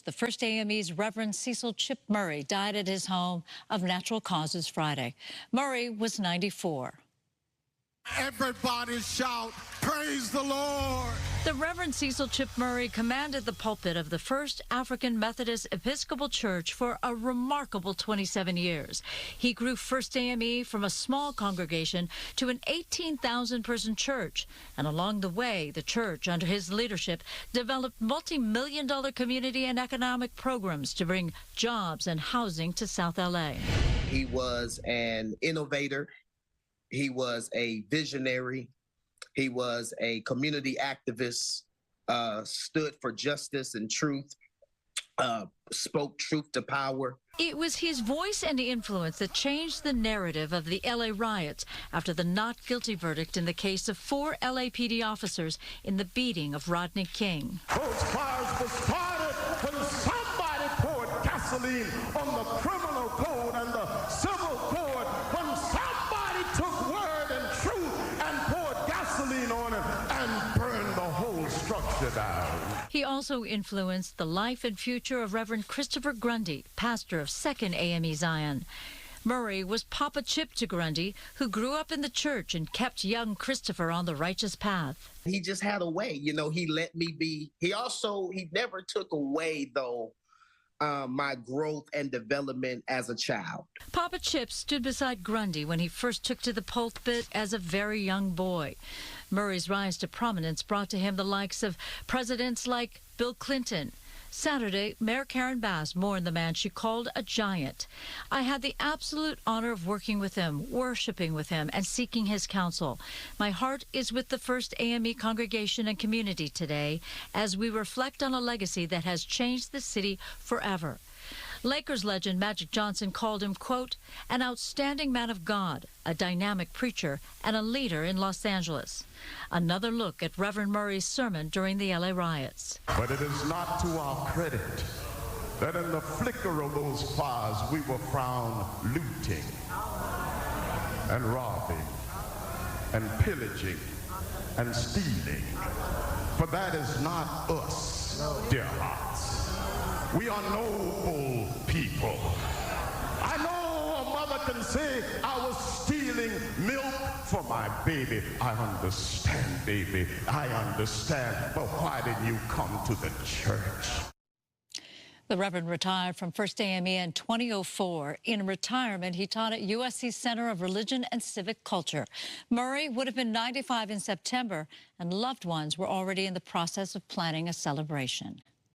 The First AME's Reverend Cecil "Chip" Murray died at his home of natural causes Friday. Murray was 94. Everybody shout, praise the Lord. The Reverend Cecil "Chip" Murray commanded the pulpit of the First African Methodist Episcopal Church for a remarkable 27 years. He grew First AME from a small congregation to an 18,000-person church. And along the way, the church, under his leadership, developed multi-million-dollar community and economic programs to bring jobs and housing to South LA. He was an innovator. He was a visionary. He was a community activist, stood for justice and truth, spoke truth to power. It was his voice and influence that changed the narrative of the LA riots after the not guilty verdict in the case of 4 LAPD officers in the beating of Rodney King. Those fires were started when somebody poured gasoline on the criminal code and the civil code, when somebody took word and truth and poured gasoline on it and burned the whole structure down. He also influenced the life and future of Reverend Christopher Grundy, pastor of 2nd AME Zion. Murray was Papa Chip to Grundy, who grew up in the church and kept young Christopher on the righteous path. He just had a way, he let me be. He never took away, though, my growth and development as a child. Papa Chip stood beside Grundy when he first took to the pulpit as a very young boy. Murray's rise to prominence brought to him the likes of presidents like Bill Clinton. Saturday, Mayor Karen Bass mourned the man she called a giant. I had the absolute honor of working with him, worshiping with him, and seeking his counsel. My heart is with the First AME congregation and community today as we reflect on a legacy that has changed the city forever. Lakers legend Magic Johnson called him, quote, an outstanding man of God, a dynamic preacher, and a leader in Los Angeles. Another look at Reverend Murray's sermon during the LA riots. But it is not to our credit that in the flicker of those fires we were found looting and robbing and pillaging and stealing. For that is not us, dear hearts. We are noble people. I know a mother can say, I was stealing milk for my baby. I understand, baby. I understand. But why didn't you come to the church? The Reverend retired from First AME in 2004. In retirement, he taught at USC Center of Religion and Civic Culture. Murray would have been 95 in September, and loved ones were already in the process of planning a celebration.